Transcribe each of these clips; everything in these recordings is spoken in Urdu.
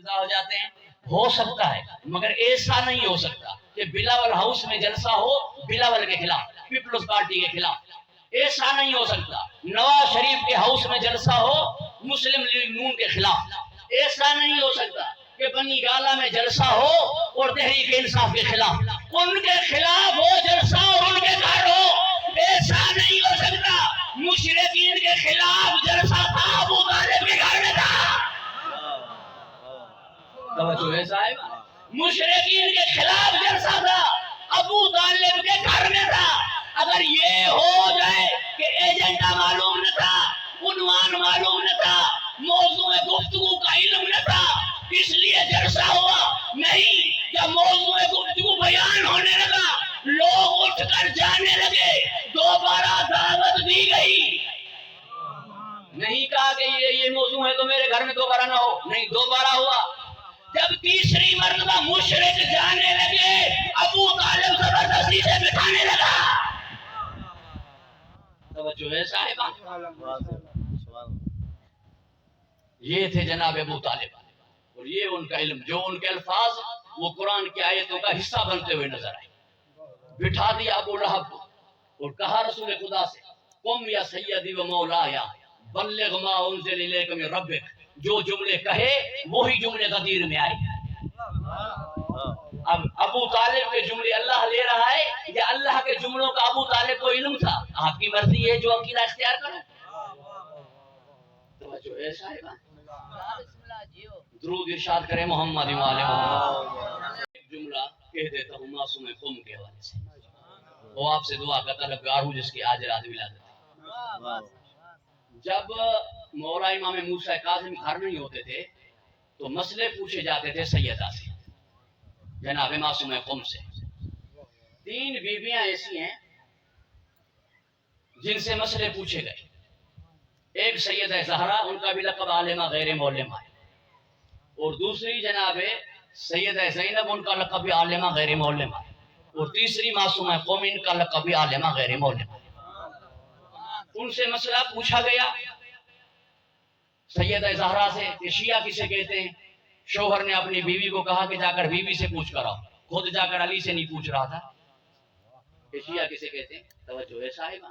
افتتاح ہو جاتے ہیں. ہو سکتا ہے مگر ایسا نہیں ہو سکتا کہ بلاول ہاؤس میں جلسہ ہو بلاول کے خلاف، پیپلز پارٹی کے خلاف. ایسا نہیں ہو سکتا. نواز شریف کے ہاؤس میں جلسہ ہو مسلم لیگ نون کے خلاف. ایسا نہیں ہو سکتا کہ بنی گالا میں جلسہ ہو اور تحریک انصاف کے خلاف. ان کے خلاف ہو جلسہ اور ان کے گھر ہو. ایسا نہیں ہو سکتا. مشرکین کے خلاف جلسہ تھا ابو طالب کے گھر میں تھا. توجہ ہے صاحب. مشرکین کے خلاف جلسہ تھا ابو طالب کے گھر میں تھا. اگر یہ ہو جائے کہ ایجنڈا معلوم نہ تھا، عنوان معلوم نہ تھا، موضوع گفتگو کا علم نہ تھا، اس لیے جلسہ ہوا نہیں. جب موضوع گفتگو بیان ہونے لگا لوگ اٹھ کر جانے لگے، دوبارہ دعوت دی گئی. نہیں کہا کہ یہ موضوع ہے تو میرے گھر میں دوبارہ نہ ہو. نہیں، دوبارہ ہوا. جب تیسری مرتبہ مشرک جانے لگے ابو طالب زبردستی سے بٹھانے لگا. توجہ ہے صاحبہ. یہ تھے جناب ابو طالب اور یہ ان کا علم، جو ان کے الفاظ وہ قرآن کی آیتوں کا حصہ بنتے ہوئے نظر آئے. بٹھا دیا ابو لہب کو اور کہا رسول خدا سے، قم یا سیدی و مولایا بلغ ما انزل الیک من ربک. جو جملے کہے وہی جملے غدیر میں آئے. اب ابو طالب کے جملے اللہ لے رہا ہے یا اللہ کے جملوں کا ابو طالب کو علم تھا؟ آپ کی مرضی ہے جو عقیدہ اختیار کرو. توجہ ہے صاحبہ. درود ارشاد کرے محمد و آل محمد. ایک جملہ کہہ دیتا ہوں معصوم قم کے حوالے سے. وہ آپ سے دعا کا طلبگار ہوں جس کی آج رات ولادت ہے. جب مولا امام موسیٰ کاظم گھر نہیں ہوتے تھے تو مسئلے پوچھے جاتے تھے سیدہ سے، جناب معصوم قم سے. 3 بیویاں ایسی ہیں جن سے مسئلے پوچھے گئے. ایک سیدہ زہرا، ان کا بھی لقب عالمہ غیر مولمہ ہے، اور دوسری جناب سیدہ زینب، ان کا لقب بھی عالمہ غیر مولمہ ہے، اور تیسری معصوم قم، ان کا لقب بھی عالمہ غیر مولمہ. ان سے مسئلہ پوچھا گیا سیدہ زہرا سے کہ شیعہ کسے کہتے ہیں. شوہر نے اپنی بیوی کو کہا کہ جا کر بیوی سے پوچھ کر آؤ. خود جا کر علی سے نہیں پوچھ رہا تھا کہ شیعہ کسے کہتے ہیں. توجہ ہے صاحبہ.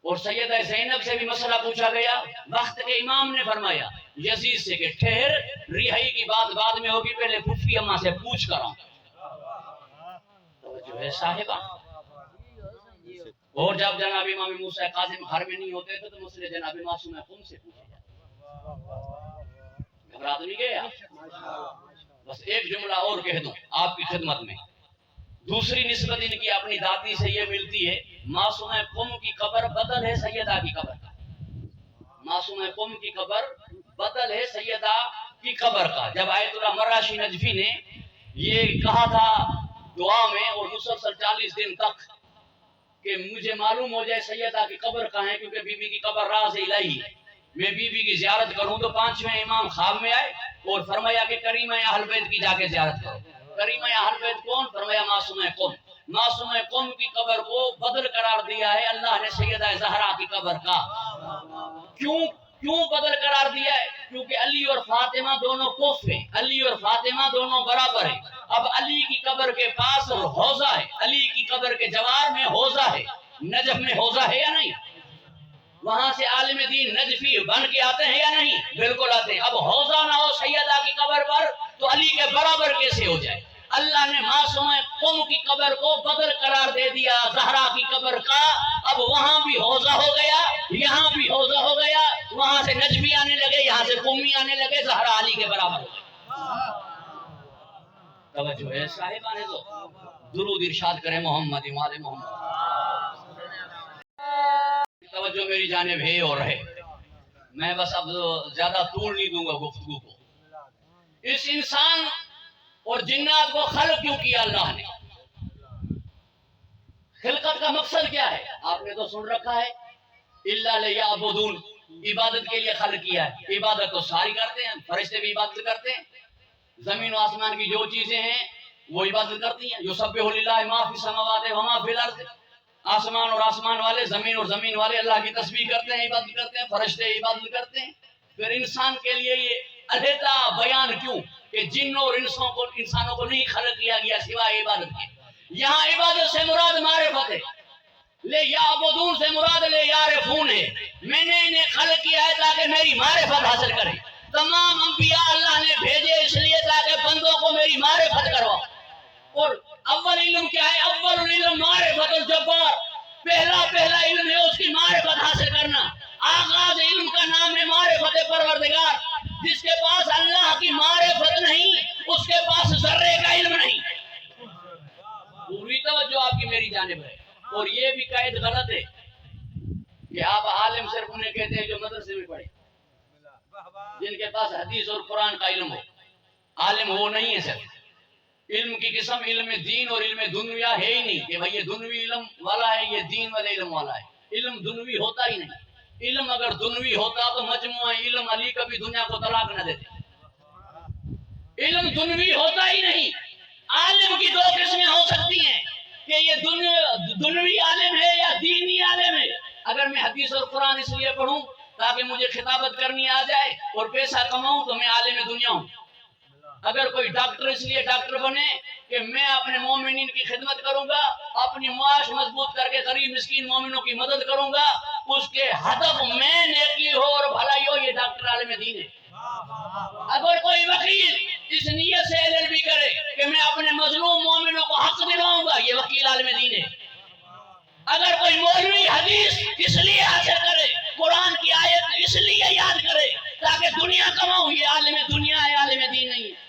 اور سیدہ زینب سے بھی مسئلہ پوچھا گیا. وقت کے امام نے فرمایا یزید سے کہ ٹھہر، رہائی کی بات بعد میں ہوگی، پہلے پھوپھی اماں سے پوچھ کر آؤ. توجہ ہے صاحبہ. اور جب جناب امام موسیٰ کاظم گھر میں نہیں ہوتے تھے تو مسئلے جناب معصوم قم سے پوچھے جاتے. گھبرا تو نہیں گیا. بس ایک جملہ اور کہہ دوں آپ کی خدمت میں. دوسری نسبت ان کی اپنی دادی سے یہ ملتی ہے. معصوم قم کی قبر بدل ہے سیدہ کی قبر کا. معصوم قم کی قبر بدل ہے سیدہ کی قبر کا. جب آیت اللہ مراشی نجفی نے یہ کہا تھا دعا میں اور مسلسل 40 دن تک کہ مجھے معلوم ہو جائے سیدہ کی قبر کہاں ہے، کیونکہ بی بی کی قبر راز الہی ہے، میں بی بی کی زیارت کروں. تو 5ویں امام خواب میں آئے اور فرمایا کہ کریمہ اہل بیت کی جا کے زیارت کرو. کریمہ اہل بیت کون؟ فرمایا معصوم قم. معصوم قم کی قبر کو بدل قرار دیا ہے اللہ نے سیدہ زہرا کی قبر کا. کیوں بدل قرار دیا ہے؟ کیونکہ علی اور فاطمہ دونوں کف ہیں، علی اور فاطمہ دونوں برابر ہیں. اب علی کی قبر کے پاس حوضہ ہے، علی کی قبر کے جوار میں حوضہ ہے. نجف میں حوضہ ہے یا نہیں؟ وہاں سے عالم دین نجفی بن کے آتے ہیں یا نہیں؟ بالکل آتے ہیں. اب حوضہ نہ ہو سیدہ کی قبر پر تو علی کے برابر کیسے ہو جائے؟ اللہ نے معصوم قم کی قبر کو بدل قرار دے دیا زہرا کی قبر کا. اب وہاں بھی حوضہ ہو گیا، یہاں بھی حوضہ ہو گیا. وہاں سے نجفی آنے لگے، یہاں سے قمی آنے لگے، زہرا علی کے برابر ہو گئی. توجہ ہے صاحبہ. نے تو درود ارشاد کرے محمد و آل محمد. توجہ میری جانب ہے اور رہے. میں بس اب زیادہ طول نہیں دوں گا گفتگو کو. اس انسان اور جنات کو خلق کیوں کیا اللہ نے؟ خلقت کا مقصد کیا ہے؟ آپ نے تو سن رکھا ہے الا لیعبدون، عبادت کے لیے خلق کیا ہے. عبادت تو ساری کرتے ہیں، فرشتے بھی عبادت کرتے ہیں، زمین و آسمان کی جو چیزیں ہیں وہ عبادت کرتی ہیں. یسبح للہ ما فی السماوات و ما فی الارض. آسمان اور آسمان والے، زمین اور زمین والے اللہ کی تسبیح کرتے ہیں، عبادت کرتے ہیں، فرشتے عبادت کرتے ہیں. پھر انسان کے لیے یہ علیحدہ بیان کیوں کہ جنوں اور انسانوں کو نہیں خلق کیا گیا سوائے عبادت کے. یہاں عبادت سے مراد معرفت ہے. لے یعبدون سے مراد لے یعرفون ہے. میں نے انہیں خلق کیا ہے تاکہ میری معرفت حاصل کرے. تمام انبیاء اللہ نے بھیجے اس لیے تاکہ بندوں کو میری معرفت کروا. اور اول علم کیا ہے؟ اول علم معرفت الجبار. پہلا علم ہے اس کی معرفت حاصل کرنا. آغاز علم کا نام ہے معرفت پروردگار. جس کے پاس اللہ کی معرفت نہیں اس کے پاس ذرے کا علم نہیں. پوری توجہ آپ کی میری جانب ہے. اور یہ بھی قید غلط ہے کہ آپ عالم صرف انہیں کہتے ہیں جو مدرسے میں پڑھے، جن کے پاس حدیث اور قرآن کا علم ہو. عالم وہ نہیں ہے. صرف علم کی قسم علم دین اور علم دنیا ہے ہی نہیں کہ بھئی یہ دنوی علم والا ہے یہ دین والے علم والا ہے. علم دنوی ہوتا ہی نہیں. علم اگر دنوی ہوتا تو مجموعہ علم علی کبھی دنیا کو طلاق نہ دیتے. علم دنوی ہوتا ہی نہیں. عالم کی دو قسمیں ہو سکتی ہیں کہ یہ دنوی عالم ہے یا دینی عالم ہے. اگر میں حدیث اور قرآن اس لیے پڑھوں تاکہ مجھے خطابت کرنی آ جائے اور پیسہ کماؤں تو میں عالم دنیا ہوں. اگر کوئی ڈاکٹر اس لیے ڈاکٹر بنے کہ میں اپنے مومنین کی خدمت کروں گا، اپنی معاش مضبوط کر کے غریب مسکین مومنوں کی مدد کروں گا، اس کے ہدف میں نیکی ہو اور بھلائی ہو، یہ ڈاکٹر عالم دین ہے. اگر کوئی وکیل اس نیت سے LLB کرے کہ میں اپنے مظلوم مومنوں کو حق دلاؤں گا، یہ وکیل عالم دین ہے. اگر کوئی مولوی حدیث اس لیے حاصل کرے، قرآن کی آیت اس لیے یاد کرے تاکہ دنیا کماؤں، یہ عالم دنیا ہے، عالم دین نہیں ہے.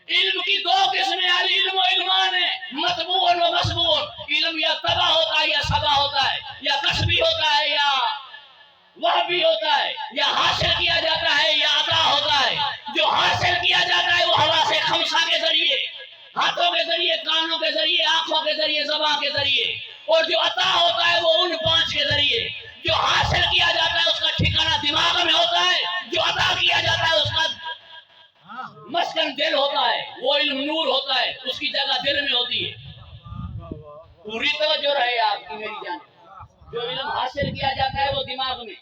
علم کی دو قسمیں علم و علمان ہے، مطبوع و مسبوع. علم یا تبع ہوتا ہے یا سبع ہوتا ہے، یا کسبی ہوتا ہے یا وہبی ہوتا ہے، یا حاصل کیا جاتا ہے یا عطا ہوتا ہے. جو حاصل کیا جاتا ہے وہ ہوا سے خمسہ کے ذریعے، ہاتھوں کے ذریعے، کانوں کے ذریعے، آنکھوں کے ذریعے، زبان کے ذریعے. اور جو عطا ہوتا ہے وہ ان پانچ کے ذریعے. جو حاصل کیا جاتا ہے اس کا ٹھکانہ دماغ میں ہوتا ہے، جو عطا کیا جاتا ہے اس کا مسکن دل ہوتا ہے. وہ علم نور ہوتا ہے، اس کی جگہ دل میں ہوتی ہے. پوری توجہ رہے آپ کی میری جان. جو علم حاصل کیا جاتا ہے وہ دماغ میں،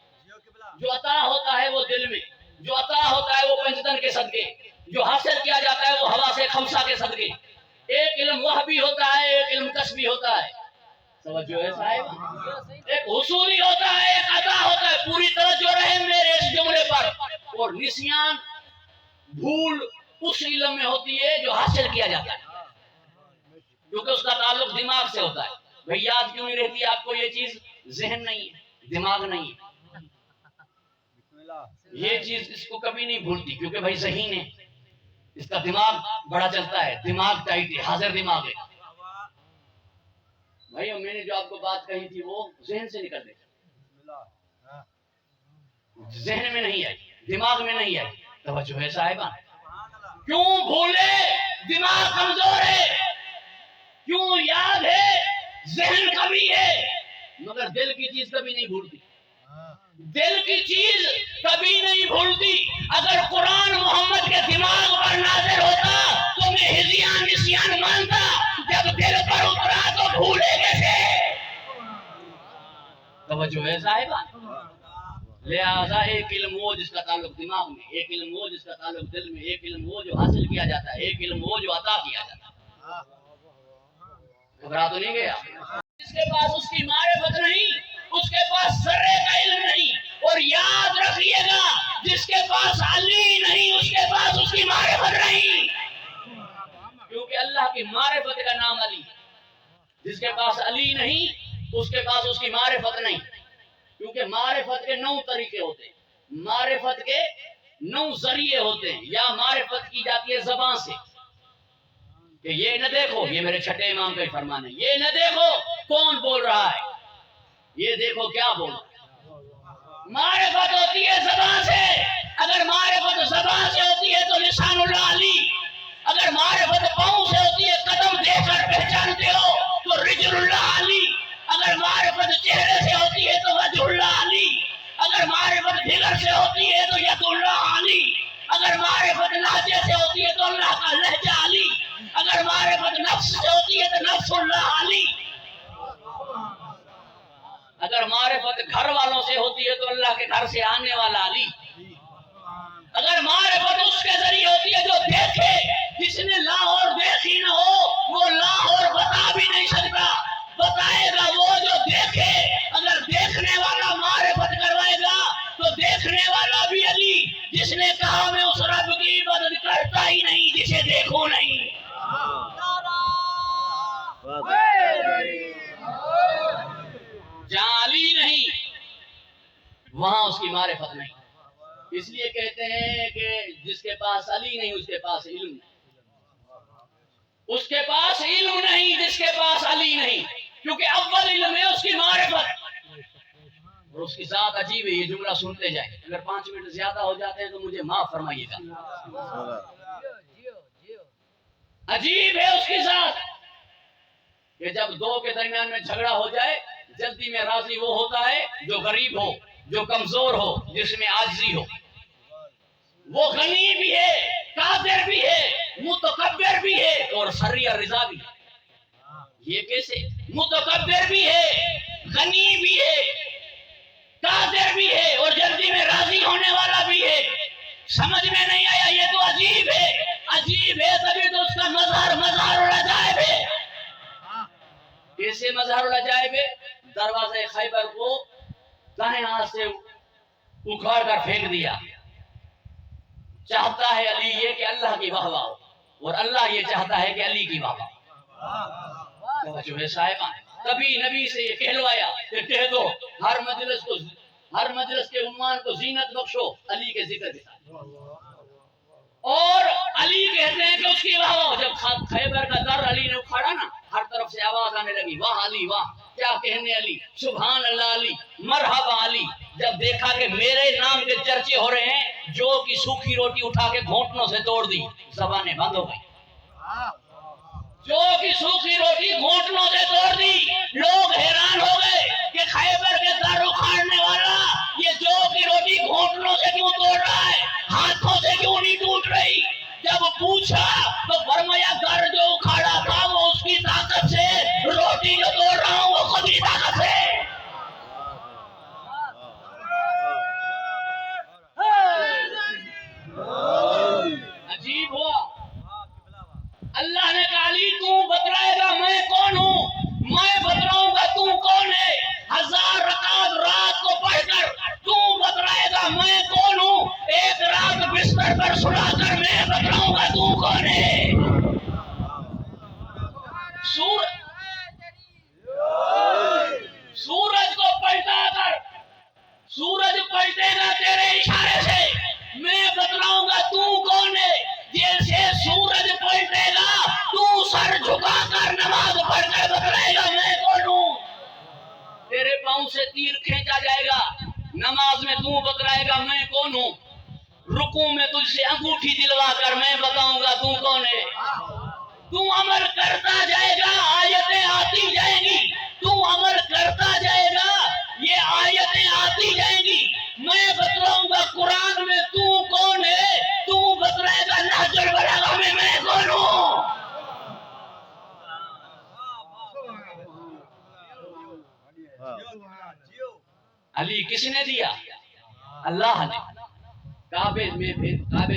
جو عطا ہوتا ہے وہ دل میں، جو عطا ہوتا ہے وہ پنجتن کے صدقے، جو حاصل کیا جاتا ہے وہ ہوا سے خمسہ کے صدقے. ایک علم وہبی ہوتا ہے، ایک علم کسبی ہوتا ہے. توجہ ہے صاحب؟ ایک حصولی ہوتا ہے، ایک عطا ہوتا ہے. پوری توجہ رہے میرے اس جملے پر. اور نسیان، بھول اس علم میں ہوتی ہے جو حاصل کیا جاتا ہے، کیونکہ اس کا تعلق دماغ سے ہوتا ہے. بھئی یاد کیوں نہیں رہتی آپ کو یہ چیز؟ ذہن نہیں ہے، دماغ نہیں ہے. یہ چیز اس کو کبھی نہیں بھولتی کیونکہ بھئی ذہین ہے، اس کا دماغ بڑا چلتا ہے، دماغ ٹائٹ ہے، حاضر دماغ ہے. بھائی میں نے جو آپ کو بات کہی تھی وہ ذہن سے نکل گئی، ذہن میں نہیں آئی، دماغ میں نہیں آئی. توجہ ہے صاحبان؟ کیوں بھولے؟ دماغ کمزور ہے. کیوں یاد ہے؟ ذہن کبھی ہے، مگر دل کی چیز کبھی نہیں بھولتی. دل کی چیز کبھی نہیں بھولتی. اگر قرآن محمد کے دماغ پر نازل ہوتا تو میں ہزیان نسیان مانتا، جب دل پر اترا تو بھولے کیسے؟ توجہ ہے صاحبان؟ لہذا ایک علم وہ جس کا تعلق دماغ میں، ایک علم وہ جس کا تعلق دل میں، ایک علم وہ جو حاصل کیا جاتا ہے، ایک علم وہ جو عطا کیا جاتا ہے. گھبرا تو نہیں گیا؟ جس کے پاس اس کی معرفت نہیں اس کے پاس ذرے کا علم نہیں. اور یاد رکھیے گا جس کے پاس علی نہیں اس کے پاس اس کی معرفت نہیں، کیونکہ اللہ کی معرفت کا نام علی. جس کے پاس علی نہیں اس کے پاس اس کی معرفت نہیں، کیونکہ معرفت کے 9 طریقے ہوتے ہیں، معرفت کے 9 ذریعے ہوتے ہیں. یا معرفت کی جاتی ہے زبان سے کہ یہ نہ دیکھو، یہ میرے چھٹے امام کا ہی فرمان ہے، یہ نہ دیکھو کون بول رہا ہے، یہ دیکھو کیا بول رہا ہے. معرفت ہوتی ہے زبان سے. اگر معرفت زبان سے ہوتی ہے تو لسان اللہ علی. اگر معرفت پاؤں سے ہوتی ہے، قدم دیکھ کر پہچانتے ہو تو رجل اللہ علی. اگر معرفت چہرے سے ہوتی ہے تو وجہ اللہ علی. اگر معرفت جگر سے ہوتی ہے تو ید اللہ علی. اگر معرفت لہجے سے ہوتی ہے تو اللہ کا لہجہ علی. اگر معرفت نفس سے ہوتی ہے تو نفس اللہ علی. اگر معرفت گھر والوں سے ہوتی ہے تو اللہ کے گھر سے آنے والا علی. اگر معرفت اس کے ذریعے ہوتی ہے جو دیکھے، جس نے لاہور دیکھی نہ ہو وہ لاہور بتا بھی نہیں سکتا، بتائے گا وہ جو دیکھے۔ اگر دیکھنے والا معرفت کروائے گا تو دیکھنے والا بھی علی، جس نے کہا میں اس رب کی عبادت کرتا ہی نہیں جسے دیکھوں نہیں۔ جہاں علی نہیں وہاں اس کی معرفت نہیں۔ اس لیے کہتے ہیں کہ جس کے پاس علی نہیں اس کے پاس علم نہیں، اس کے پاس علم نہیں جس کے پاس علی نہیں، کیونکہ اول علم ہے اس کی معرفت اور اس کی ذات عجیب ہے۔ یہ جملہ سنتے جائیں، اگر 5 منٹ زیادہ ہو جاتے ہیں تو مجھے معاف فرمائیے گا۔ عجیب ہے اس کی ذات کہ جب دو کے درمیان میں جھگڑا ہو جائے جلدی میں راضی وہ ہوتا ہے جو غریب ہو، جو کمزور ہو، جس میں عاجزی ہو۔ وہ غنی بھی ہے، قادر بھی ہے، متکبر بھی ہے اور سری رضا بھی ہے۔ یہ کیسے؟ متکبر بھی ہے، غنی بھی ہے، قادر بھی ہے اور جلدی میں راضی ہونے والا بھی ہے۔ سمجھ میں نہیں آیا؟ یہ تو عجیب ہے، عجیب ہے تبھی تو اس کا مظہر العجائب ہے۔ کیسے مظہر العجائب ہے؟ دروازے خیبر کو دائیں ہاتھ سے اکھاڑ کر پھینک دیا۔ چاہتا ہے علی یہ کہ اللہ کی واہ واہ ہو اور اللہ یہ چاہتا ہے کہ علی کی واہ واہ۔ جو ہے صاحبان کبھی نبی سے یہ کہلوایا کہ کہہ دو ہر مجلس کے عنوان کو زینت بخشو علی کے ذکر کے ساتھ، اور علی کہتے ہیں کہ اس کی واہ واہ۔ جب خیبر کا در علی نے اکھاڑا نا، ہر طرف سے آواز آنے لگی واہ علی واہ، کیا کہنے علی، سبحان اللہ علی، مرحبا علی۔ جب دیکھا کہ میرے نام کے چرچے ہو رہے ہیں، جو کی سوکھی روٹی اٹھا کے گھونٹنوں سے توڑ دی، زبانیں بند ہو گئی۔ جو کی سوکھی روٹی گھونٹنوں سے توڑ دی، لوگ حیران ہو گئے کہ خیبر کے در اکھاڑنے والا یہ جو کی روٹی گھونٹنوں سے کیوں توڑ رہا ہے، ہاتھوں سے کیوں نہیں ٹوٹ رہی؟ جب پوچھا تو فرمایا در جو اکھاڑا تھا وہ اس کی طاقت سے، روٹی جو توڑ رہا ہوں وہ خود کی طاقت سے۔ عجیب ہوا۔ اللہ نے کہا علی تو بتلائے گا میں کون ہوں، میں بتلاؤں گا تو کون ہے۔ 1000 رکعت رات کو پڑھ کر تو بتلائے گا میں کون ہوں، ایک رات بستر پر سلا کر میں بتلاؤں گا تو کون ہے۔ سورج کو پلٹا کر، سورج پلٹے گا تیرے اشارے سے، میں بتلاؤں گا تو کون ہے۔ جیسے سورج پلٹے گا تو سر جھکا کر نماز پڑھ کر بتلائے گا میں کون ہوں۔ تیرے پاؤں سے تیر کھینچا جائے گا، نماز میں تو بتلائے گا میں کون ہوں۔ رکوع میں تجھ سے انگوٹھی دلوا کر میں بتاؤں گا تو کون ہے۔ تو عمل کرتا جائے گا، آیتیں آتی جائیں گی، تو عمل کرتا جائے گا، یہ آیتیں آتی جائیں گی، میں بتلاؤں گا قرآن میں تو کون ہے، تو بتلائے گا نہج البلاغہ میں کون ہوں۔ علی کس نے دیا؟ اللہ نے۔ کعبے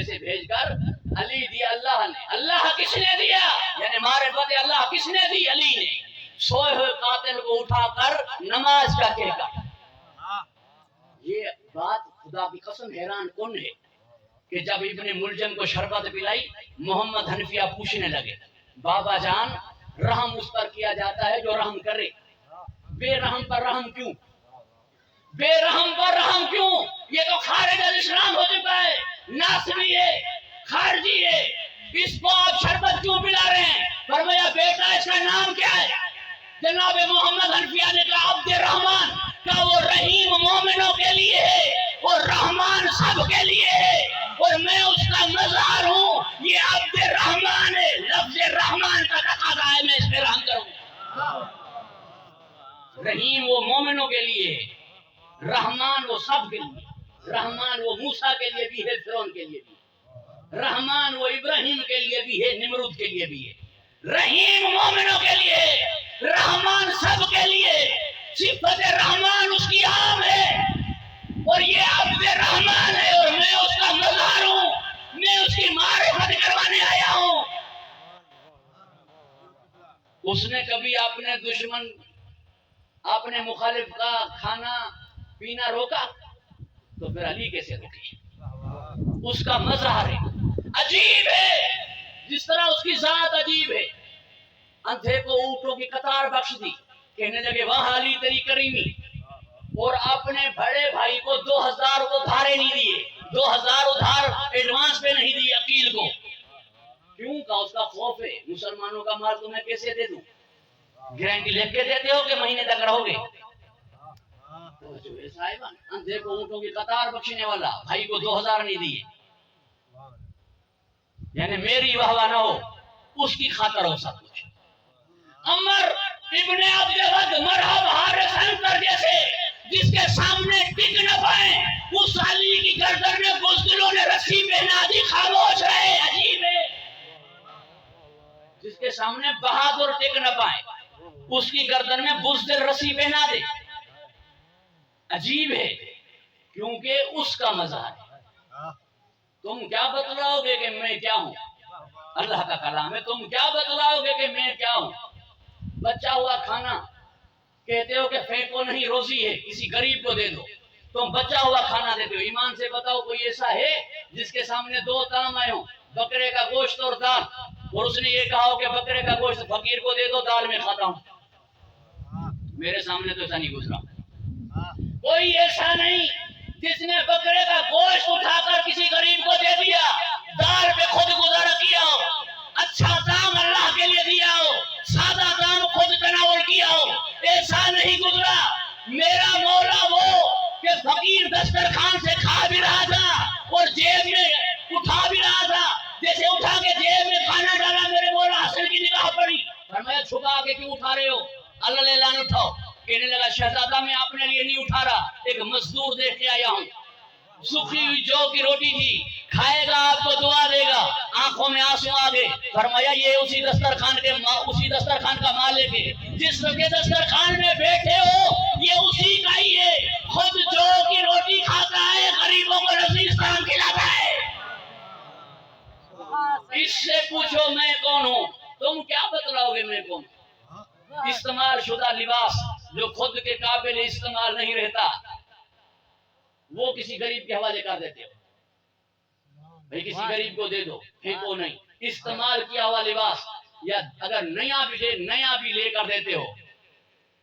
سے بھیج کر علی دیا اللہ نے۔ اللہ کس نے دیا؟ یعنی معرفت اللہ کس نے دی؟ علی نے۔ سوئے ہوئے قاتل کو اٹھا کر نماز کا کہا۔ یہ بات خدا کی قسم حیران کن ہے کہ جب ابن ملجم کو شربت پلائی، محمد حنفیہ پوچھنے لگے بابا جان رحم اس پر کیا جاتا ہے جو رحم کرے، بے رحم پر رحم کیوں؟ بے رحم پر رحم کیوں؟ یہ تو خارج الاسلام ہو چکا ہے، ناصری ہے، خارجی ہے، اس کو آپ شربت کیوں پلا رہے ہیں؟ فرمایا بیٹا اس کا نام کیا ہے؟ جناب محمد حنفیہ نے کہا عبد الرحمن، کہ وہ رحیم مومنوں کے لیے ہے اور رحمان سب کے لیے ہے، اور میں اس کا مظہر ہوں، یہ عبد الرحمن ہے۔ لفظ رحمان کا تقاضا ہے میں اس پہ رحم کروں گا۔ رحیم وہ مومنوں کے لیے ہے، رحمان وہ سب کے لیے، رحمان وہ موسیٰ کے لیے بھی ہے، فرعون کے لیے بھی، رحمان وہ ابراہیم کے لیے بھی ہے، نمرود کے لیے بھی ہے۔ رحیم مومنوں کے لیے ہے، رحمان سب کے لیے۔ صفت رحمان اس کی عام ہے اور یہ عبد الرحمن ہے اور میں اس کا مظہر ہوں۔ میں اس کی معرفت کروانے آیا ہوں۔ اس نے کبھی اپنے دشمن اپنے مخالف کا کھانا پینا روکا تو پھر علی کیسے روکے؟ اس کا مظہر ہے، عجیب ہے، جس طرح اس کی ذات عجیب ہے۔ اندھے کو اونٹوں کی قطار بخش دی، کہنے لگے وہاں علی تیری کریمی، اور اپنے بڑے بھائی کو 2000 ادھارے نہیں دیے، 2000 ادھار ایڈوانس پہ نہیں دی عقیل کو۔ کیوں؟ کا اس کا خوف ہے، مسلمانوں کا مال تمہیں کیسے دے دوں؟ گارنٹی لکھ کے دیتے ہو کہ مہینے تک رہو گے؟ صاحبان اندھے کو اونٹوں کی قطار بخشنے والا بھائی کو 2000 نہیں دیے، یعنی میری واہ نہ ہو، اس کی خاطر ہو سب کچھ۔ عمر ابن عبد ود مرحب حارث انصر جیسے جس کے سامنے ٹک نہ پائے، اس علی کی گردن میں بزدلوں نے رسی پہنا دی، خاموش رہے۔ عجیب ہے، جس کے سامنے بہادر ٹک نہ پائے اس کی گردن میں بزدل رسی پہنا دے۔ عجیب ہے، کیونکہ اس کا مزہ ہے۔ تم کیا بتلاؤ گے کہ میں کیا ہوں؟ اللہ کا کلام ہے، تم کیا بتلاؤ گے کہ میں کیا ہوں؟ بچا ہوا کھانا کہتے ہو کہ پھینکو نہیں، روزی ہے، کسی غریب کو دے دو، تم بچا ہوا کھانا دیتے ہو۔ ایمان سے بتاؤ کوئی ایسا ہے جس کے سامنے دو کام آئے ہوں، بکرے کا گوشت اور دال، اور اس نے یہ کہا ہو کہ بکرے کا گوشت فقیر کو دے دو، دال میں کھاتا ہوں؟ میرے سامنے تو ایسا نہیں گزرا۔ کوئی ایسا نہیں جس نے بکرے کا گوشت اٹھا کر کسی غریب کو دے دیا، دال پہ خود گزارا کیا ہو، اچھا دام اللہ کے لیے دیا ہو، سادہ دام خود تناول کیا ہو، ایسا نہیں گزرا۔ میرا مولا وہ کہ فقیر دسترخوان سے کھا بھی رہا تھا اور جیب میں اٹھا بھی رہا تھا، جیسے اٹھا کے جیب میں کھانا ڈالا، میرے مولا حسن کی نگاہ پڑی، فرمایا چھپا کے کیوں اٹھا رہے ہو؟ اللہ لے لان اٹھاؤ۔ کہنے لگا شہزادہ میں اپنے لیے نہیں اٹھا رہا، ایک مزدور دیکھ کے آیا ہوں، سوکھی ہوئی جو کی روٹی تھی، کھائے گا آپ کو دعا دے گا۔ آنکھوں میں آنسو آ گئے، فرمایا یہ اسی دسترخوان کا مالک ہے، جس کے دسترخوان میں بیٹھے ہو یہ اسی کا ہی ہے، خود جو کی روٹی کھاتا ہے، غریبوں کو نصیب کھلاتا ہے۔ اس سے پوچھو میں کون ہوں، تم کیا بتلاؤ گے میں کون؟ استعمال شدہ لباس جو خود کے قابل استعمال نہیں رہتا، وہ کسی غریب کے حوالے کر دیتے ہو، بھئی کسی غریب کو دے دو، پھینکو نہیں۔ استعمال کیا ہوا لباس یا اگر نیا بھی لے کر دیتے ہو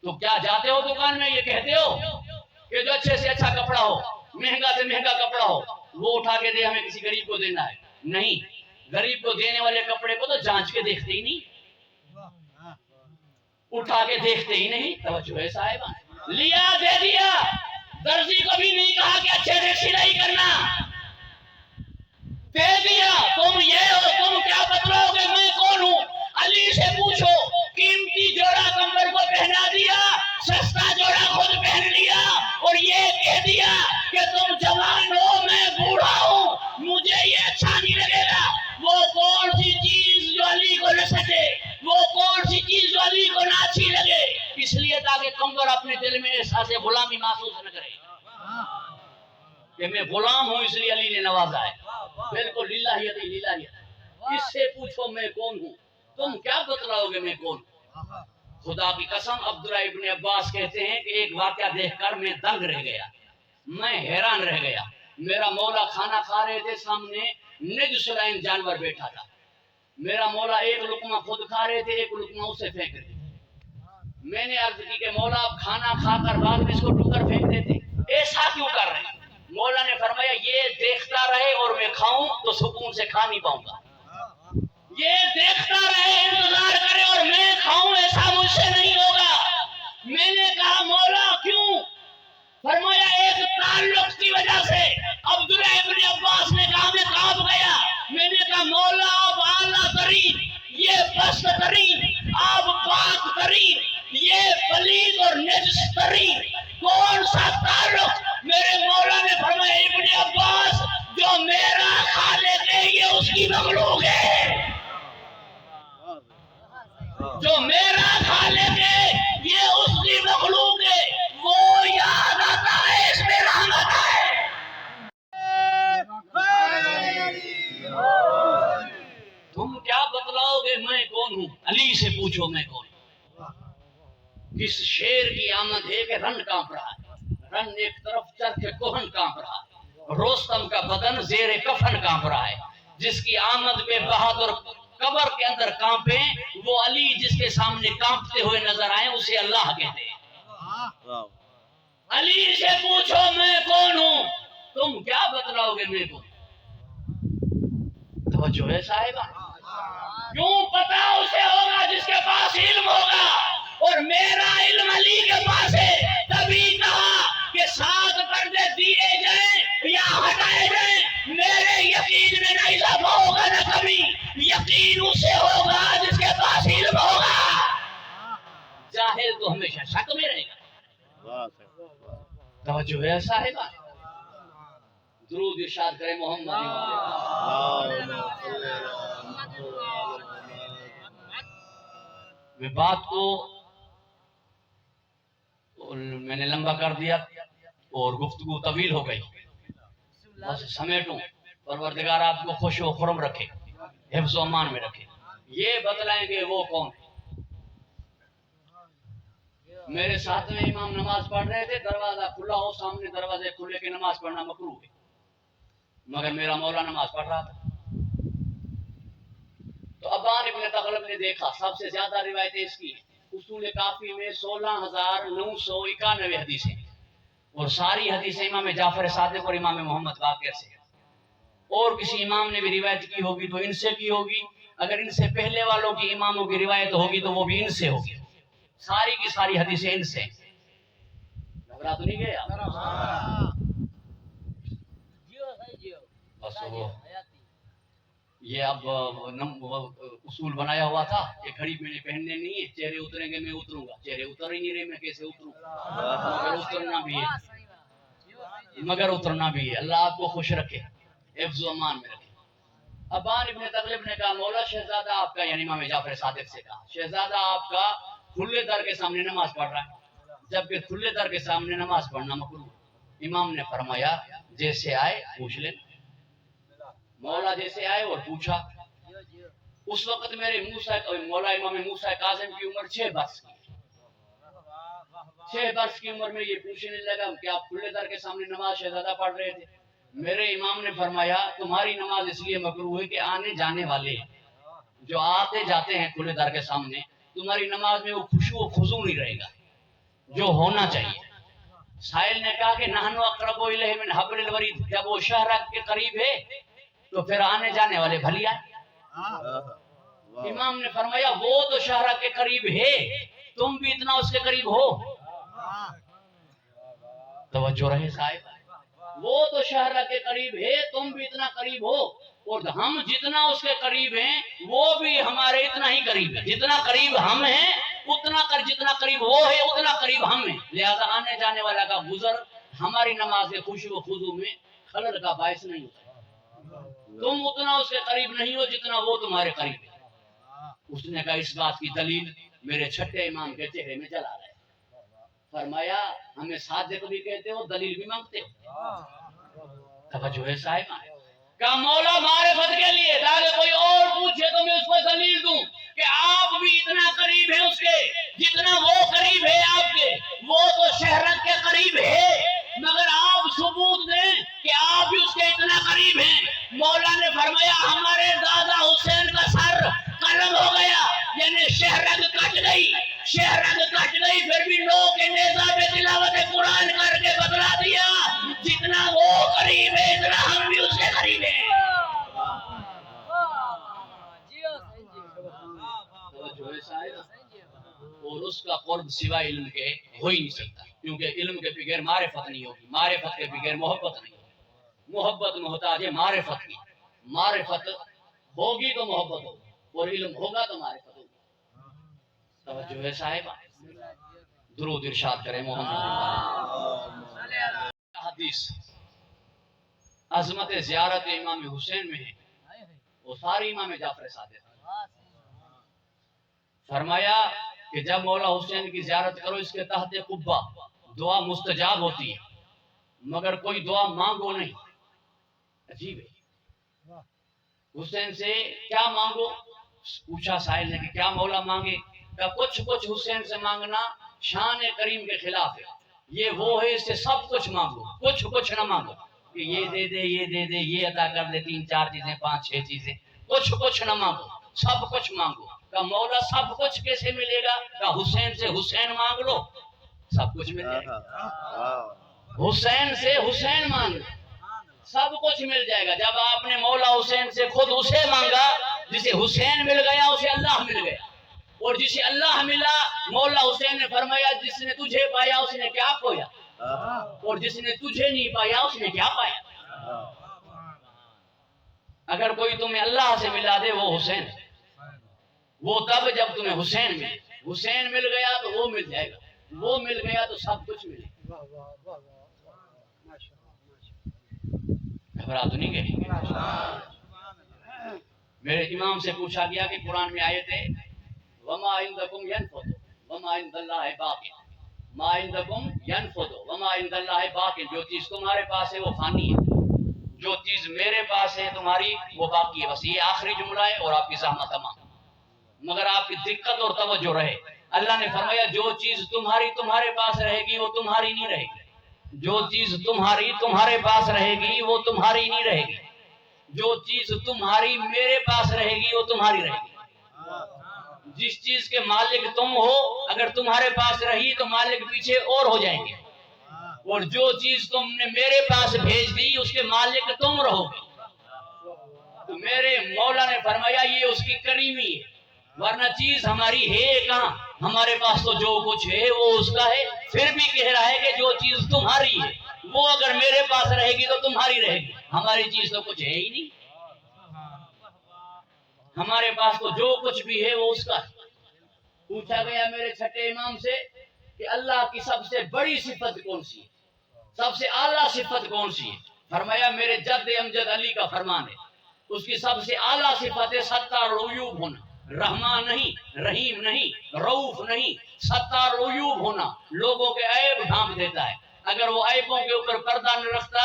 تو کیا جاتے ہو دکان میں یہ کہتے ہو کہ جو اچھے سے اچھا کپڑا ہو، مہنگا سے مہنگا کپڑا ہو، وہ اٹھا کے دے، ہمیں کسی غریب کو دینا ہے؟ نہیں، غریب کو دینے والے کپڑے کو تو جانچ کے دیکھتے ہی نہیں، اٹھا کے دیکھتے ہی نہیں۔ توجہ ہے صاحبان، لیا دے دیا، درزی کو بھی نہیں کہا کہ اچھے سے سلائی کرنا، دے دیا۔ تم یہ ہو، تم کیا بتلاؤ گے میں کون ہوں؟ علی سے پوچھو، قیمتی جوڑا کمبل کو پہنا دیا، سستا جوڑا خود پہن لیا، اور یہ کہہ دیا کہ تم جوان ہو میں بوڑھا ہوں، مجھے یہ اچھا نہیں لگے گا۔ وہ کون سی چیز جو علی کو نہ سکے، وہ کون سی چیز جو علی کو نہ اچھی لگے، اس لیے تاکہ کمبر اپنے دل میں احساس غلامی محسوس نہ کرے کہ میں غلام ہوں، اس لیے علی نے نوازا ہے۔ بالکل للہیت ہی للہیت۔ اس سے پوچھو میں کون ہوں، تم کیا بتلاؤ گے میں کون ہوں؟ خدا کی قسم عبداللہ ابن عباس کہتے ہیں کہ ایک واقعہ دیکھ کر میں دنگ رہ گیا، میں حیران رہ گیا۔ میرا مولا کھانا کھا رہے تھے، سامنے نجس العین جانور بیٹھا تھا، میرا مولا ایک لقمہ خود کھا رہے تھے، ایک لقمہ اسے پھینک رہے تھے۔ میں نے عرض کی کہ مولا آپ کھانا کھا کر بعد میں اس کو ٹکر پھینک دیتے، ایسا کیوں کر رہے ہیں؟ مولا نے فرمایا یہ دیکھتا رہے اور میں کھاؤں تو سکون سے کھا نہیں پاؤں گا، یہ دیکھتا رہے انتظار کرے اور میں کھاؤں ایسا مجھ سے نہیں ہوگا۔ میں نے کہا مولا کیوں؟ فرمایا ایک تعلق کی وجہ سے۔ عبداللہ ابن عباس نے کہا میں کانپ گیا، میں نے کہا مولا آپ اعلیٰ ترین، یہ پست ترین، آپ پاک ترین، یہ پلید اور نجس ترین، کون سا تعلق؟ میرے مولا نے فرمایا ابن عباس جو میرا خالق ہے یہ اس کی مخلوق ہے، جو میرا خالق ہے یہ اس کی مخلوق ہے، وہ یاد آتا ہے اس میں رحمت ہے۔ تم کیا بتلاؤ گے میں کون ہوں؟ علی سے پوچھو میں کون ہوں۔ کس شیر کی آمد ہے کہ رن کانپ رہا ہے، رن ایک طرف چرخ کوہن کانپ رہا ہے، رستم کا بدن زیر کفن کانپ رہا ہے، جس کی آمد پہ بہادر قبر کے اندر کانپے، وہ علی جس کے سامنے کانپتے ہوئے نظر آئے اسے اللہ کہتے ہیں۔ علی سے پوچھو میں کون ہوں، تم کیا بتلاؤ گے میں کون؟ توجہ ہے صاحبہ، کیوں پتا اسے ہوگا جس کے پاس علم ہوگا، اور میرا علم علی کے پاس ہے، تبھی کہا کہ 7 پردے دیے جائیں یا ہٹائے جائیں، میرے یقین میں نہ اضافہ ہوگا نہ کمی، یقین اسے ہوگا جس کے پاس علم ہوگا، جاہل تو ہمیشہ شک میں رہے گا۔ توجہ ہے صاحبہ، درود ارشاد کرے محمد۔ میں بات کو میں نے لمبا کر دیا اور گفتگو طویل ہو گئی، بس سمیٹوں۔ پروردگار آپ کو خوش و خرم رکھے، حفظ و امان میں رکھے۔ یہ بتلائیں گے وہ کون ہے؟ میرے ساتھ میں امام نماز پڑھ رہے تھے، دروازہ کھلا ہو، سامنے دروازے کھلے کے نماز پڑھنا مکروہ ہے، مگر میرا مولا نماز پڑھ رہا تھا۔ تو ابان ابن تغلب نے دیکھا، سب سے زیادہ روایتیں اس کی ہیں، اصول کافی میں 16,991 حدیثیں، اور ساری حدیثیں امام جعفر صادق اور امام محمد باقر سے، اور کسی امام نے بھی روایت کی ہوگی تو ان سے کی ہوگی، اگر ان سے پہلے والوں کی اماموں کی روایت ہوگی تو وہ بھی ان سے ہوگی، ساری کی ساری حدیثیں ان سے۔ گھبرا تو نہیں گیا؟ بس وہ یہ اب اصول بنایا ہوا تھا کہ گھڑی میں نے پہننے نہیں ہے، چہرے اتریں گے میں اتروں گا، چہرے اتر ہی نہیں رہے میں کیسے اتروں، مگر اترنا بھی ہے، مگر اترنا بھی ہے۔ اللہ آپ کو خوش رکھے، حفظ و امان میں رکھے۔ ابان ابن تغلب نے کہا مولا شہزادہ آپ کا، یعنی امام جعفر صادق سے کہا شہزادہ آپ کا کھلے در کے سامنے نماز پڑھ رہا ہے، جبکہ کھلے در کے سامنے نماز پڑھنا مکروہ ہے۔ امام نے فرمایا جیسے آئے پوچھ لے۔ مولا جیسے آئے اور پوچھا۔ اس وقت میرے مولا امام موسیٰ کاظم کی عمر 6 برس کی، 6 برس کی عمر میں یہ پوچھنے لگا کہ آپ کھلے در کے سامنے نماز شہزادہ پڑھ رہے تھے؟ میرے امام نے فرمایا تمہاری نماز اس لیے مکروہ ہے کہ آنے جانے والے جو آتے جاتے ہیں کھلے در کے سامنے، تمہاری نماز میں وہ خشوع و خضوع نہیں رہے گا جو ہونا چاہیے۔ سائل نے کہا کہ نحنو اقرب الیہ من حبل الورید، جب وہ شہر کے قریب ہے تو پھر آنے جانے والے بھلی آئے۔ امام نے فرمایا وہ تو شہر کے قریب ہے، تم بھی اتنا اس کے قریب ہو۔ توجہ رہے صاحب، وہ تو شہر کے قریب ہے، تم بھی اتنا قریب ہو، اور ہم جتنا اس کے قریب ہیں وہ بھی ہمارے اتنا ہی قریب ہے، جتنا قریب ہم ہیں جتنا قریب وہ ہے اتنا قریب ہم ہیں، لہذا آنے جانے والا کا گزر ہماری نماز کے خشوع و خضوع میں خلل کا باعث نہیں ہوتا۔ تم اتنا اس کے قریب نہیں ہو جتنا وہ تمہارے قریب ہے۔ اس نے کہا اس بات کی دلیل میرے چھٹے امام کے چہرے میں جلا رہے۔ فرمایا ہمیں صادق بھی کہتے ہو، دلیل بھی مانگتے ہو۔ توجہ ہے صاحب، کہ مولا معرفت کے لیے تاکہ کوئی اور پوچھے تو میں اس کو دلیل دوں کہ آپ بھی اتنا قریب ہیں اس کے جتنا وہ قریب ہے آپ کے، وہ تو شہرت کے قریب ہے، مگر آپ ثبوت دیں کہ آپ بھی اس کے اتنا قریب ہیں۔ مولا نے فرمایا ہمارے دادا حسین کا سر قلم ہو گیا، یعنی شہرت کٹ گئی، شہرت کٹ گئی، پھر بھی لوگ کے نیزہ پہ تلاوت قرآن کر کے بتلا دیا جتنا وہ قریب ہے اتنا ہم بھی اس کے قریب ہیں۔ اور اس کا قرب سوائے علم کے ہو ہی نہیں سکتا، کیونکہ علم کے بغیر معرفت نہیں ہوگی، معرفت کے بغیر محبت نہیں ہوگی، محبت محتاج ہے معرفت کی، معرفت ہوگی تو محبت ہوگی، اور علم ہوگا تو معرفت ہوگی۔ توجہ ہے صاحبہ، درود ارشاد کریں محمد۔ حدیث عظمت زیارت امام حسین میں ہے، وہ ساری امام جعفر صادق۔ فرمایا کہ جب مولا حسین کی زیارت کرو اس کے تحت قبہ دعا مستجاب ہوتی ہے، مگر کوئی دعا مانگو نہیں۔ عجیب ہے، حسین سے کیا مانگو؟ پوچھا سائل نے کہ کیا مولا مانگے؟ کہ کچھ کچھ حسین سے مانگنا شان کریم کے خلاف ہے، یہ وہ ہے اس سے سب کچھ مانگو، کچھ کچھ نہ مانگو کہ یہ دے دے یہ دے دے یہ عطا کر دے 3 4 چیزیں 5 6 چیزیں، کچھ کچھ نہ مانگو، سب کچھ مانگو۔ کہ مولا سب کچھ کیسے ملے گا؟ کہ حسین سے حسین مانگ لو سب کچھ مل جائے گا، حسین سے حسین مانگ لو سب کچھ مل جائے گا۔ جب آپ نے مولا حسین سے خود اسے مانگا جسے حسین مل گیا، اسے اللہ مل گیا، اور جسے اللہ ملا مولا حسین نے فرمایا جس نے تجھے پایا اس نے کیا کھویا، اور جس نے تجھے نہیں پایا اس نے کیا پایا۔ اگر کوئی تمہیں اللہ سے ملا دے وہ حسین، وہ تب جب تمہیں حسین ملے، حسین مل گیا تو وہ مل جائے گا، وہ مل گیا تو سب کچھ ملے گا۔ گھبرا تو نہیں گئے؟ میرے امام سے پوچھا گیا کہ قرآن میں آیت ہے وما عندکم ینفد وما عند اللہ باق، ما عندکم ینفد وما عند اللہ باق، جو چیز تمہارے پاس ہے وہ فانی ہے، جو چیز میرے پاس ہے تمہاری وہ باقی ہے۔ بس یہ آخری جملہ ہے اور آپ کی زحمت تمام، مگر آپ کی دقت اور توجہ رہے، اللہ نے فرمایا جو چیز تمہارے پاس رہے گی وہ تمہاری نہیں رہے گی، جو چیز تمہارے پاس رہے گی وہ تمہاری نہیں رہے گی، جو چیز تمہاری میرے پاس رہے گی وہ تمہاری رہے گی۔ جس چیز کے مالک تم ہو اگر تمہارے پاس رہی تو مالک پیچھے اور ہو جائیں گے، اور جو چیز تم نے میرے پاس بھیج دی اس کے مالک تم رہو گے۔ تو میرے مولا نے فرمایا یہ اس کی کریمی ہے، ورنہ چیز ہماری ہے کہاں، ہمارے پاس تو جو کچھ ہے وہ اس کا ہے، پھر بھی کہہ رہا ہے کہ جو چیز تمہاری ہے وہ اگر میرے پاس رہے گی تو تمہاری رہے گی، ہماری چیز تو کچھ ہے ہی نہیں، ہمارے پاس تو جو کچھ بھی ہے وہ اس کا ہے۔ پوچھا گیا میرے چھٹے امام سے کہ اللہ کی سب سے بڑی صفت کون سی ہے، سب سے اعلیٰ صفت کون سی ہے؟ فرمایا میرے جد امجد علی کا فرمان ہے، اس کی سب سے اعلیٰ صفت ہے ستار العیوب ہونا، رحمان نہیں، رحیم نہیں، رؤوف نہیں، ستار العیوب ہونا، لوگوں کے عیب ڈھانپ دیتا ہے۔ اگر وہ عیبوں کے اوپر پردہ نہ رکھتا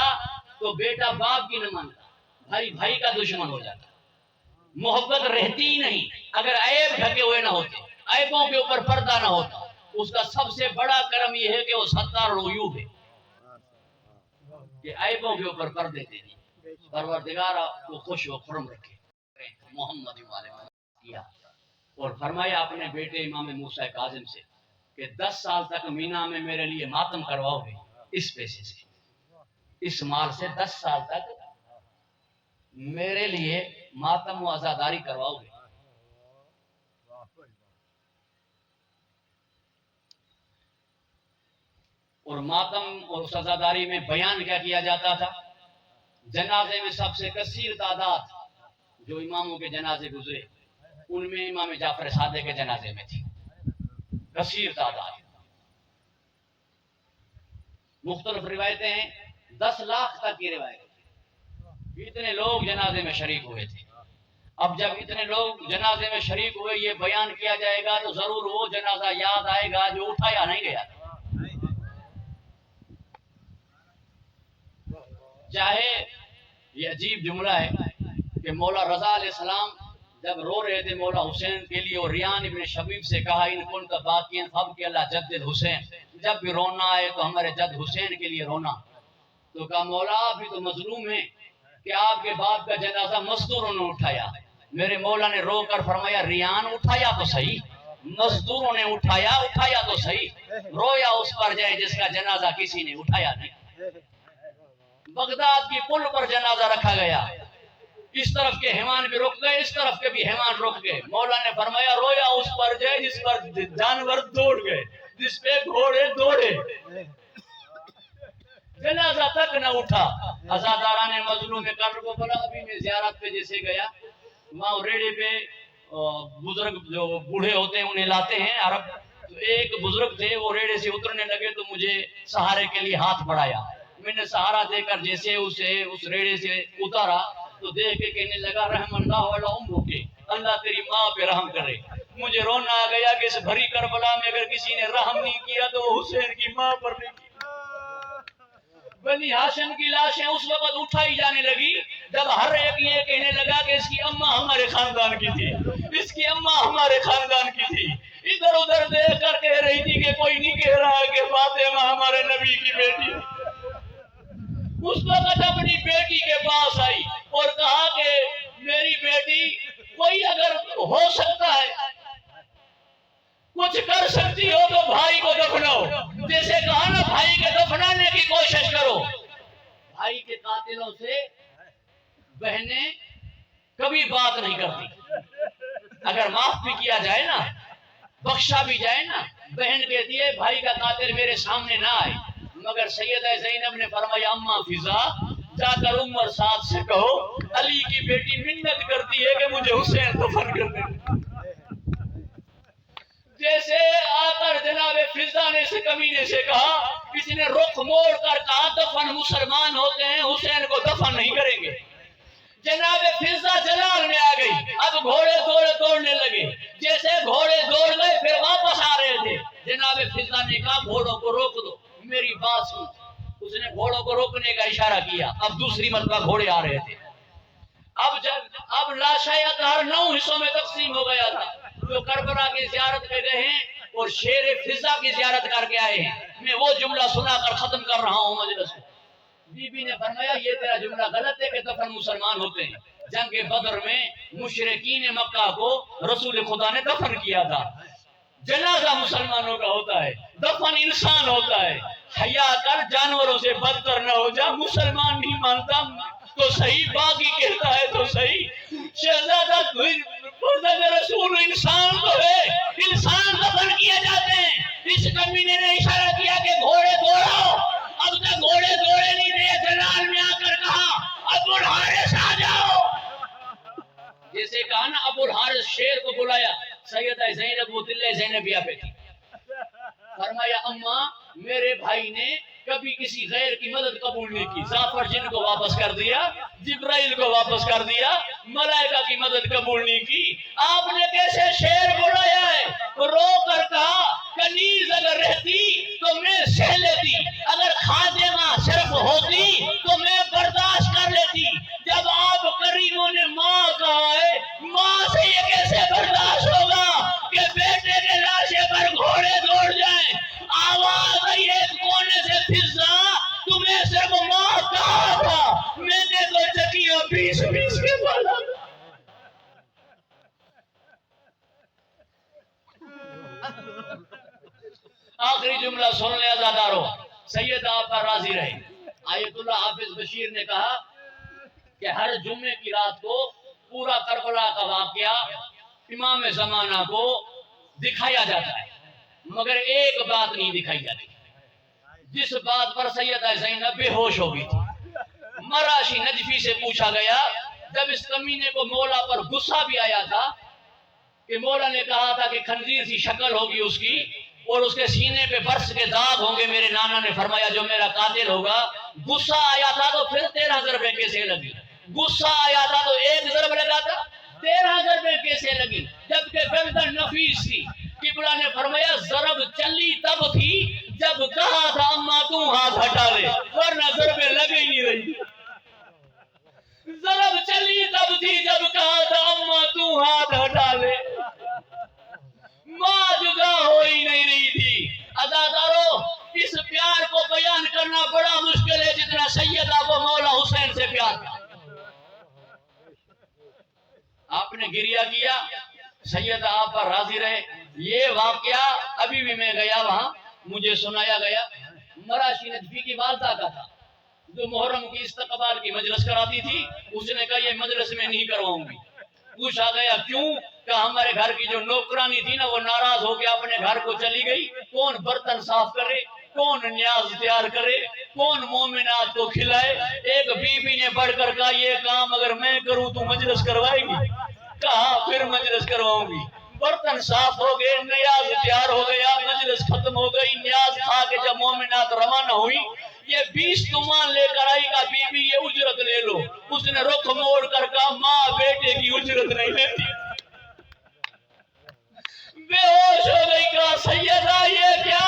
تو بیٹا باپ کی نہ مانتا، بھائی بھائی کا دشمن ہو جاتا، محبت رہتی ہی نہیں۔ اگر عیب ڈھکے ہوئے نہ ہوتے، عیبوں کے اوپر پردہ نہ ہوتا، اس کا سب سے بڑا کرم یہ ہے کہ وہ ستار العیوب ہے، کہ عیبوں کے اوپر پردے دے دی۔ پروردگار کو خوش و خرم رکھے محمد کیا، اور فرمایا اپنے بیٹے امام موسیٰ کاظم سے کہ 10 سال تک مینا میں میرے لیے ماتم کرواؤ گے، اس پیسے سے، اس مال سے 10 سال تک میرے لیے ماتم و عزاداری کرواؤ گے۔ اور ماتم اور سزاداری میں بیان کیا کیا جاتا تھا؟ جنازے میں سب سے کثیر تعداد جو اماموں کے جنازے گزرے ان میں امام جعفر صادق کے جنازے میں تھی، کثیر تعداد، مختلف روایتیں ہیں 10 لاکھ تک کی روایت، اتنے لوگ جنازے میں شریک ہوئے تھے۔ اب جب اتنے لوگ جنازے میں شریک ہوئے یہ بیان کیا جائے گا تو ضرور وہ جنازہ یاد آئے گا جو اٹھایا نہیں گیا، چاہے یہ عجیب جملہ ہے کہ مولا رضا علیہ السلام جب رو رہے تھے مولا حسین کے لیے اور ریان ابن شبیب سے کہا ان کنت باقین فابکی اللہ جدد حسین، جب بھی رونا آئے تو ہمارے جد حسین کے لیے رونا، تو کہا مولا ابھی تو مظلوم ہے کہ آپ کے باپ کا جنازہ مزدوروں نے اٹھایا۔ میرے مولا نے رو کر فرمایا ریان اٹھایا تو صحیح، مزدوروں نے اٹھایا تو صحیح، رویا اس پر جائے جس کا جنازہ کسی نے اٹھایا نہیں۔ بغداد کی پل پر جنازہ رکھا گیا، اس طرف کے حیوان بھی رک گئے، اس طرف کے بھی حیوان رک گئے، مولا نے فرمایا رویا اس پر جائے جس پر جانور دوڑ گئے، جس پہ گھوڑے دوڑے، جنازہ تک نہ اٹھا۔ عزاداران مظلوم قبر کو بلا، ابھی میں زیارت پہ جیسے گیا وہاں ریڑے پہ بزرگ جو بوڑھے ہوتے ہیں انہیں لاتے ہیں عرب، تو ایک بزرگ تھے وہ ریڑے سے اترنے لگے تو مجھے سہارے کے لیے ہاتھ بڑھایا، میں نے سہارا دے کر جیسے اس ریڑے سے اتارا تو دیکھ کے کہنے لگا رحم اللہ علی امک، اللہ تیری ماں پہ رحم کرے۔ مجھے رونا آ گیا کہ اس بھری کربلا میں اگر کسی نے رحم نہیں کیا تو وہ حسین کی ماں پر نہیں کیا۔ بنی ہاشم کی لاشیں اس وقت اٹھائی جانے لگی جب ہر ایک یہ کہنے لگا کہ اس کی اماں ہمارے خاندان کی تھی، اس کی اماں ہمارے خاندان کی تھی. ادھر ادھر دیکھ کر کہہ رہی تھی کہ کوئی نہیں کہہ رہا کہ فاطمہ ہمارے نبی کی بیٹی. اس وقت اپنی بیٹی کے پاس آئی اور کہا کہ میری بیٹی، کوئی اگر ہو سکتا ہے کچھ کر سکتی ہو تو بھائی کو دفناؤ. جیسے کہا نا بھائی کے دفنانے کی کوشش کرو. بھائی کے قاتلوں سے بہنیں کبھی بات نہیں کرتی. اگر معاف بھی کیا جائے نا، بخشا بھی جائے نا، بہن کہتی ہے بھائی کا قاتل میرے سامنے نہ آئے. مگر سیدہ زینب نے فرمایا اماں فضا، جا کر عمر صاحب سے کہو علی کی بیٹی منت کرتی ہے کہ مجھے حسین دفن کر دے. جیسے آ کر جناب فضا نے اس کمینے سے کہا، اس نے رخ موڑ کر کہا دفن مسلمان ہوتے ہیں، حسین کو دفن نہیں کریں گے. جناب فضا جلال میں آ گئی. اب گھوڑے دوڑنے لگے. جیسے گھوڑے دوڑ گئے پھر واپس آ رہے تھے. جناب فضا نے کہا گھوڑوں کو روک دو، میری بات سن. اس نے گھوڑوں کو روکنے کا اشارہ کیا. اب دوسری مرتبہ گھوڑے آ رہے تھے. اب لاشیں اطہر 9 حصوں میں تقسیم ہو گیا تھا. جو کربلا کی زیارت پہ گئے ہیں اور شیر فضا کی زیارت کر کے آئے ہیں. میں وہ جملہ سنا کر ختم کر رہا ہوں مجلس کو. بی بی نے فرمایا یہ تیرا جملہ غلط ہے کہ دفن مسلمان ہوتے ہیں. جنگ بدر میں مشرکین مکہ کو رسول خدا نے دفن کیا تھا. جنازہ مسلمانوں کا ہوتا ہے، دفن انسان ہوتا ہے. حیا کر، جانوروں سے بدتر نہ ہو جا. مسلمان نہیں مانتا تو صحیح، باقی کہتا ہے تو صحیح. شہزادہ رسول انسان تو ہے، انسان دفن کیے جاتے ہیں. اس کمینے نے اشارہ کیا کہ گھوڑے دوڑاؤ. اب تک گھوڑے دوڑے نہیں رہے. جلال میں آ کر کہا ابو الحارث آ جاؤ. جیسے کہا نا ابو الحارث شیر کو بلایا. سیدہ زینب مطلع زینبیہ پہ تھی. فرمایا اماں میرے بھائی نے کبھی کسی غیر کی مدد قبول نہیں کی. زعفر جن کو واپس کر دیا، جبرائیل کو واپس کر دیا، ملائکہ کی مدد قبول نہیں کی. آپ نے کیسے شیر بلایا ہے؟ رو کر کہا کنیز اگر رہتی تو میں سہ لیتی، اگر خادمہ صرف ہوتی تو میں برداشت کر لیتی. جب آپ کریموں نے ماں کہا ہے، ماں سے یہ کیسے برداشت ہوگا کہ بیٹے کے لاشے پر گھوڑے دوڑ جائیں؟ آواز آئی ایک کونے سے فضا تمہیں صرف ماں کہا تھا، میں نے تو چکیاں 20 کے بالا. آخری جملہ سن لے عزادارو. سید آپ پر راضی رہے. آیت اللہ حافظ بشیر نے کہا کہ ہر جمعے کی رات کو پورا کربلا کا واقعہ امام زمانہ کو دکھایا جاتا ہے، مگر ایک بات نہیں دکھائی جاتی، جس بات پر سیدہ زینب بے ہوش ہو گئی تھی. مراشی نجفی سے پوچھا گیا جب اس کمینے کو مولا پر غصہ بھی آیا تھا کہ مولا نے کہا تھا کہ خنزیر سی شکل ہوگی اس کی اور اس کے سینے پہ برس کے داغ ہوں گے. میرے نانا نے فرمایا جو میرا قاتل ہوگا. غصہ آیا تھا تو پھر 13 ضربیں کیسے لگی؟ غصہ آیا تھا تو 1 ضرب لگا تھا، 13 ضربیں کیسے لگی؟ جبکہ گردن نفیس تھی. قبلہ نے فرمایا ضرب چلی تب تھی جب کہا تھا اماں تو ہاتھ ہٹا لے، ورنہ ضربیں لگ ہی نہیں رہی. ضرب چلی تب تھی جب کہا تھا اماں تو ہاتھ ہٹا لے. ماں جدا ہو ہی نہیں رہی تھی. عزادارو اس پیار کو بیان کرنا بڑا مشکل ہے جتنا سیدہ کو مولا حسین سے پیار تھا. آپ نے گریہ کیا، سیدہ آپ پر راضی رہے. یہ واقعہ ابھی بھی میں گیا وہاں، مجھے سنایا گیا. مراشی نجفی کی والدہ کا تھا جو محرم کی استقبال کی مجلس کراتی تھی. اس نے کہا یہ مجلس میں نہیں کرواؤں گی. پوچھا گیا کیوں؟ کہ ہمارے گھر کی جو نوکرانی تھی نا وہ ناراض ہو کے اپنے گھر کو چلی گئی. کون برتن صاف کرے، کون نیاز تیار کرے، کون مومنات کو کھلائے؟ ایک بی بی نے بڑھ کر کہا یہ کام اگر میں کروں تو مجلس کروائے گی؟ کہا پھر مجلس کرواؤں گی. برتن صاف ہو گئے، نیاز تیار ہو گیا، مجلس ختم ہو گئی. نیاز کھا کے جب مومنات روانہ ہوئی، یہ 20 تومان لے کر آئی کا بی بی یہ اجرت لے لو. اس نے رخ موڑ کر کہا ماں بیٹے کی اجرت نہیں لیتی. بے ہوش ہو گئی. کہا سیدہ یہ کیا